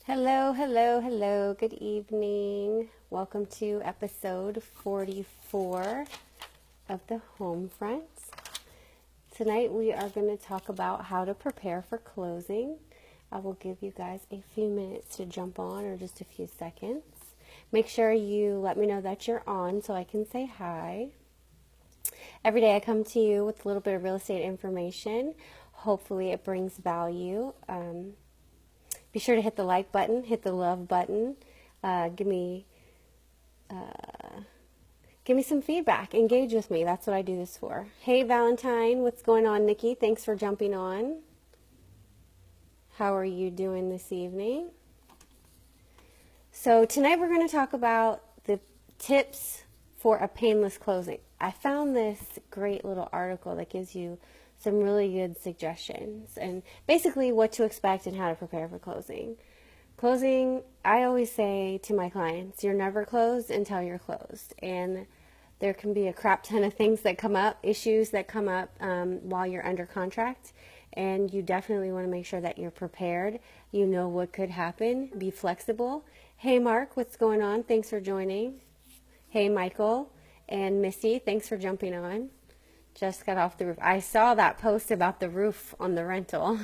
Hello, hello, hello. Good evening. Welcome to episode 44 of the Home Fronts. Tonight we are going to talk about how to prepare for closing. I will give you guys a few minutes to jump on, or just a few seconds. Make sure you let me know that you're on so I can say hi. Every day I come to you with a little bit of real estate information. Hopefully it brings value. Be sure to hit the like button, hit the love button. Give me some feedback. Engage with me. That's what I do this for. Hey, Valentine. What's going on, Nikki? Thanks for jumping on. How are you doing this evening? So tonight we're going to talk about the tips for a painless closing. I found this great little article that gives you some really good suggestions and basically what to expect and how to prepare for closing. Closing, I always say to my clients, you're never closed until you're closed. And there can be a crap ton of things that come up, issues that come up while you're under contract. And you definitely want to make sure that you're prepared. You know what could happen. Be flexible. Hey, Mark, what's going on? Thanks for joining. Hey, Michael and Missy, thanks for jumping on. Just got off the roof. I saw that post about the roof on the rental.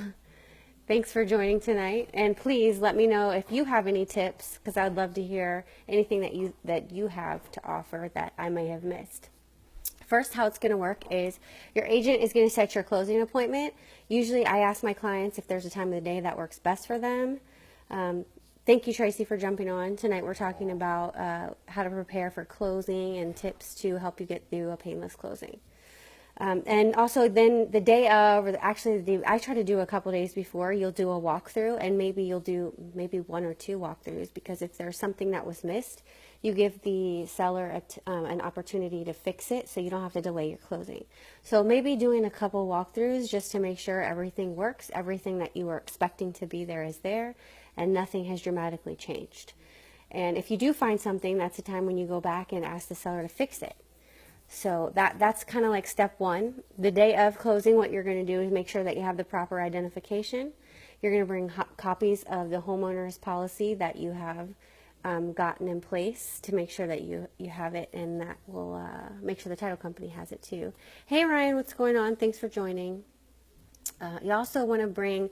Thanks for joining tonight. And please let me know if you have any tips, because I'd love to hear anything that you have to offer that I may have missed. First, how it's going to work is your agent is going to set your closing appointment. Usually I ask my clients if there's a time of the day that works best for them. Thank you, Tracy, for jumping on. Tonight we're talking about how to prepare for closing and tips to help you get through a painless closing. And also then the day of, or actually I try to do a couple days before, you'll do a walkthrough, and maybe you'll do one or two walkthroughs, because if there's something that was missed, you give the seller an opportunity to fix it so you don't have to delay your closing. So maybe doing a couple walkthroughs just to make sure everything works, everything that you were expecting to be there is there, and nothing has dramatically changed. And if you do find something, that's the time when you go back and ask the seller to fix it. So that's kind of like step one. The day of closing, what you're going to do is make sure that you have the proper identification. You're going to bring copies of the homeowner's policy that you have gotten in place to make sure that you have it, and that will make sure the title company has it too. Hey, Ryan, what's going on? Thanks for joining. You also want to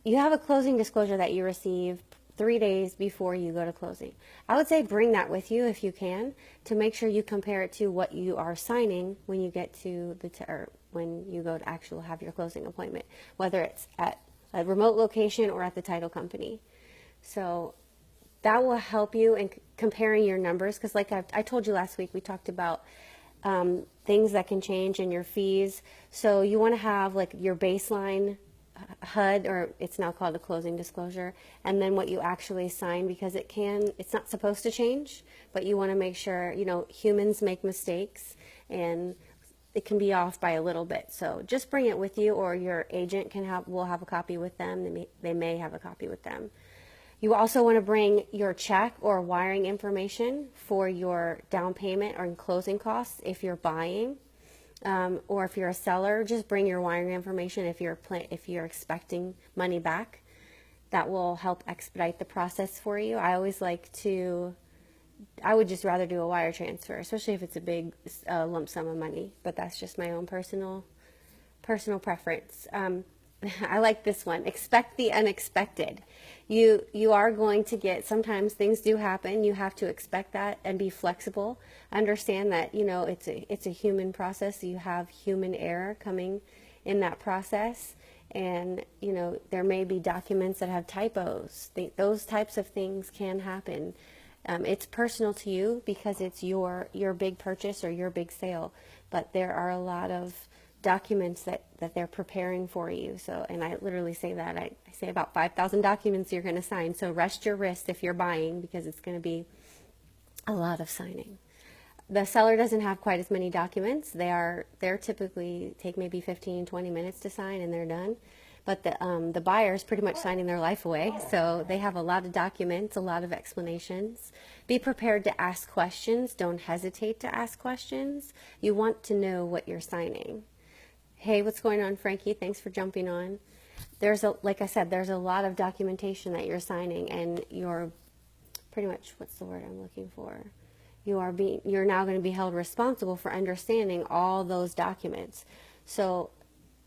you have a closing disclosure that you receive 3 days before you go to closing. I would say bring that with you if you can, to make sure you compare it to what you are signing when you get to when you go to actually have your closing appointment, whether it's at a remote location or at the title company. So that will help you in comparing your numbers, because like I told you last week, we talked about things that can change in your fees. So you want to have like your baseline HUD, or it's now called a closing disclosure, and then what you actually sign, because it's not supposed to change, but you want to make sure, humans make mistakes and it can be off by a little bit. So just bring it with you, or your agent will have a copy with them. They may have a copy with them. You also want to bring your check or wiring information for your down payment or closing costs if you're buying. Or if you're a seller, just bring your wiring information if you're expecting money back. That will help expedite the process for you. I would just rather do a wire transfer, especially if it's a big lump sum of money, but that's just my own personal preference. I like this one. Expect the unexpected. You are going to sometimes things do happen. You have to expect that and be flexible. Understand that, it's a human process. You have human error coming in that process. And, there may be documents that have typos. Those types of things can happen. It's personal to you because it's your big purchase or your big sale. But there are a lot of documents that they're preparing for you. So, and I literally say that. I say about 5,000 documents you're going to sign. So rest your wrist if you're buying, because it's going to be a lot of signing. The seller doesn't have quite as many documents. They're typically take maybe 15, 20 minutes to sign and they're done. But the buyer's pretty much signing their life away. So they have a lot of documents, a lot of explanations. Be prepared to ask questions. Don't hesitate to ask questions. You want to know what you're signing. Hey, what's going on, Frankie? Thanks for jumping on. Like I said, there's a lot of documentation that you're signing, and you're pretty much, what's the word I'm looking for? You're now going to be held responsible for understanding all those documents. So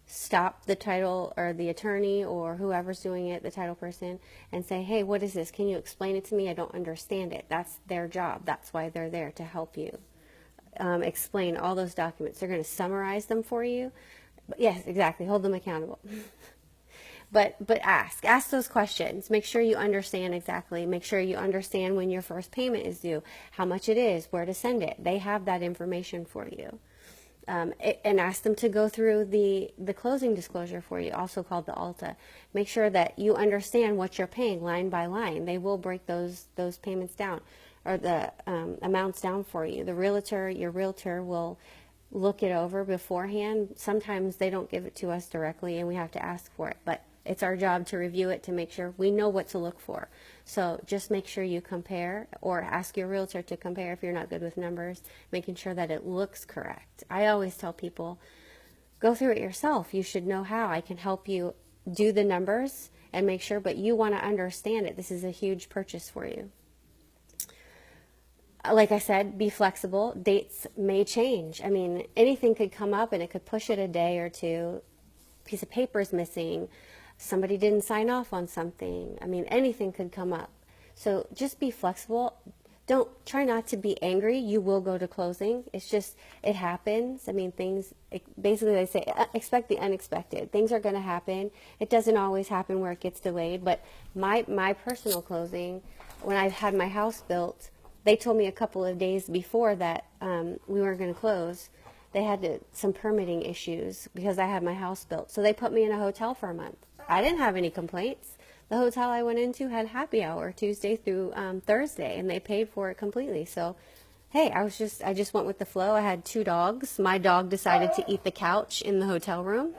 stop the title or the attorney or whoever's doing it, the title person, and say, hey, what is this? Can you explain it to me? I don't understand it. That's their job. That's why they're there, to help you explain all those documents. They're going to summarize them for you. But yes, exactly. Hold them accountable. But ask those questions. Make sure you understand exactly. Make sure you understand when your first payment is due, how much it is, where to send it. They have that information for you. And ask them to go through the closing disclosure for you, also called the ALTA. Make sure that you understand what you're paying line by line. They will break those payments down, or the amounts down for you. Your realtor will look it over beforehand. Sometimes they don't give it to us directly and we have to ask for it, but it's our job to review it to make sure we know what to look for. So just make sure you compare, or ask your realtor to compare if you're not good with numbers, making sure that it looks correct. I always tell people, go through it yourself. You should know how. I can help you do the numbers and make sure, but you want to understand it. This is a huge purchase for you. Like I said, be flexible. Dates may change. I mean, anything could come up and it could push it a day or two. Piece of paper is missing. Somebody didn't sign off on something. I mean, anything could come up. So just be flexible. Try not to be angry. You will go to closing. It's just, it happens. I mean, basically they say, expect the unexpected. Things are going to happen. It doesn't always happen where it gets delayed, but my personal closing, when I had my house built, they told me a couple of days before that we weren't going to close. They had some permitting issues because I had my house built. So they put me in a hotel for a month. I didn't have any complaints. The hotel I went into had happy hour Tuesday through Thursday, and they paid for it completely. So, hey, I just went with the flow. I had 2 dogs. My dog decided to eat the couch in the hotel room.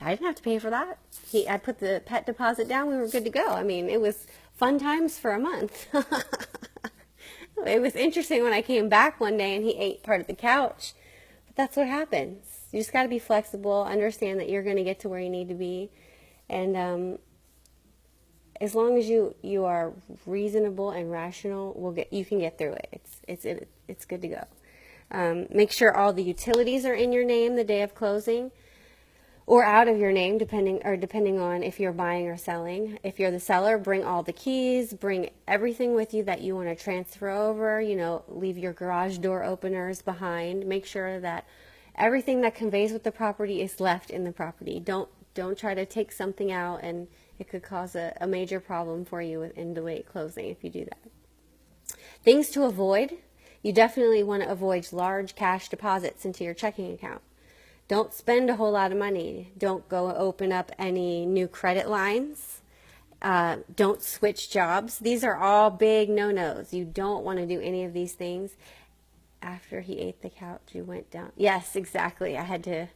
I didn't have to pay for that. I put the pet deposit down. We were good to go. I mean, it was fun times for a month. It was interesting when I came back one day and he ate part of the couch. But that's what happens. You just got to be flexible, understand that you're going to get to where you need to be. And as long as you are reasonable and rational, you can get through it. It's good to go. Make sure all the utilities are in your name the day of closing, or out of your name, depending on if you're buying or selling. If you're the seller, bring all the keys, bring everything with you that you want to transfer over. Leave your garage door openers behind. Make sure that everything that conveys with the property is left in the property. Don't try to take something out, and it could cause a major problem for you in delayed closing if you do that. Things to avoid. You definitely want to avoid large cash deposits into your checking account. Don't spend a whole lot of money. Don't go open up any new credit lines. Don't switch jobs. These are all big no-nos. You don't want to do any of these things. After he ate the couch, you went down. Yes, exactly. I had to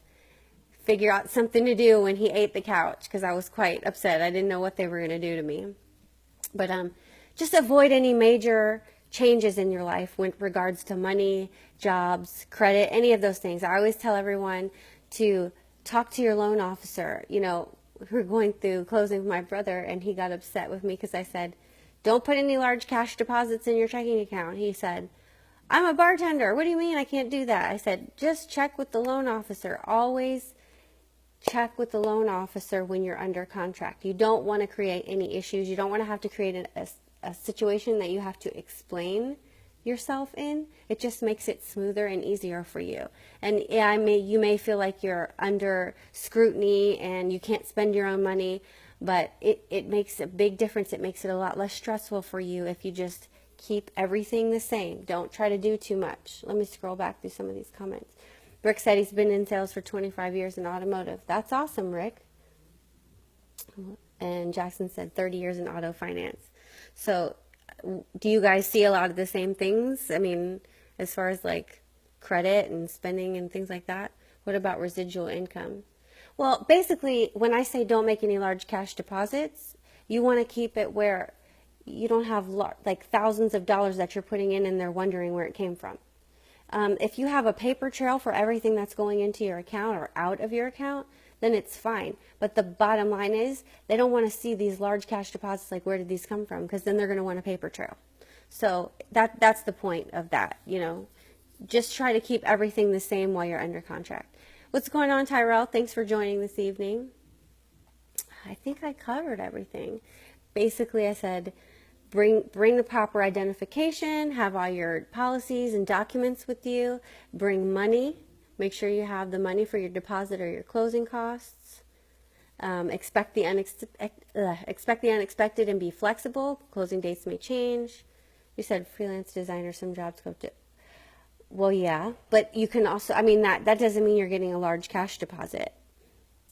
figure out something to do when he ate the couch because I was quite upset. I didn't know what they were going to do to me. But just avoid any major changes in your life with regards to money, jobs, credit, any of those things. I always tell everyone to talk to your loan officer. We're going through closing with my brother, and he got upset with me because I said, don't put any large cash deposits in your checking account. He said, I'm a bartender. What do you mean I can't do that? I said, just check with the loan officer. Always check with the loan officer when you're under contract. You don't want to create any issues. You don't want to have to create a situation that you have to explain yourself in. It just makes it smoother and easier for you. And yeah, you may feel like you're under scrutiny and you can't spend your own money, but it makes a big difference. It makes it a lot less stressful for you if you just keep everything the same. Don't try to do too much. Let me scroll back through some of these comments. Rick said he's been in sales for 25 years in automotive. That's awesome, Rick. And Jackson said 30 years in auto finance. So do you guys see a lot of the same things? I mean, as far as like credit and spending and things like that? What about residual income? Well, basically, when I say don't make any large cash deposits, you want to keep it where you don't have like thousands of dollars that you're putting in and they're wondering where it came from. If you have a paper trail for everything that's going into your account or out of your account, then it's fine. But the bottom line is they don't want to see these large cash deposits, like where did these come from? Because then they're going to want a paper trail. So that's the point of that, you know. Just try to keep everything the same while you're under contract. What's going on, Tyrell? Thanks for joining this evening. I think I covered everything. Basically, I said bring the proper identification, have all your policies and documents with you, bring money, make sure you have the money for your deposit or your closing costs. Expect the unexpected and be flexible. Closing dates may change. You said freelance designer, some jobs go to. Well, yeah, but you can also, I mean, that doesn't mean you're getting a large cash deposit.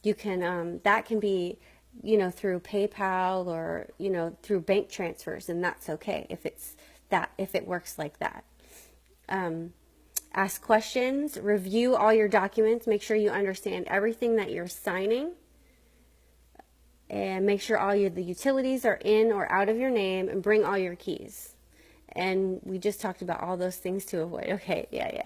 You can, that can be, you know, through PayPal or, you know, through bank transfers, and that's okay if it works like that. Ask questions, review all your documents, make sure you understand everything that you're signing, and make sure all the utilities are in or out of your name, and bring all your keys. And we just talked about all those things to avoid. Okay, yeah.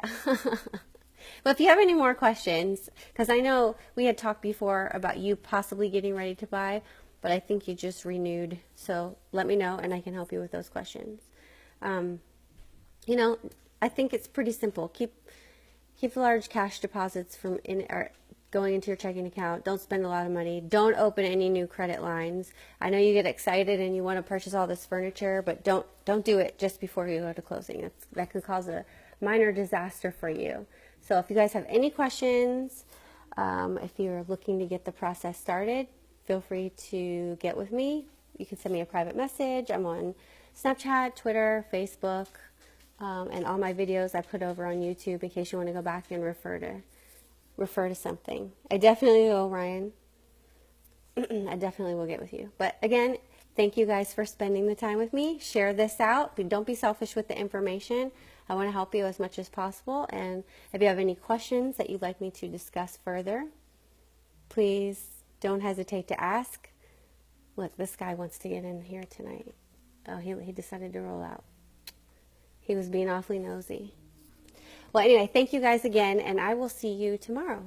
But if you have any more questions, because I know we had talked before about you possibly getting ready to buy, but I think you just renewed. So let me know and I can help you with those questions. You know, I think it's pretty simple. Keep large cash deposits from going into your checking account. Don't spend a lot of money. Don't open any new credit lines. I know you get excited and you want to purchase all this furniture, but don't do it just before you go to closing. That could cause a minor disaster for you. So if you guys have any questions, if you're looking to get the process started, feel free to get with me. You can send me a private message. I'm on Snapchat, Twitter, Facebook, and all my videos I put over on YouTube in case you want to go back and refer to something. I definitely will, Ryan. I definitely will get with you. But again, thank you guys for spending the time with me. Share this out. Don't be selfish with the information. I want to help you as much as possible. And if you have any questions that you'd like me to discuss further, please don't hesitate to ask. Look, this guy wants to get in here tonight. Oh, he decided to roll out. He was being awfully nosy. Well, anyway, thank you guys again, and I will see you tomorrow.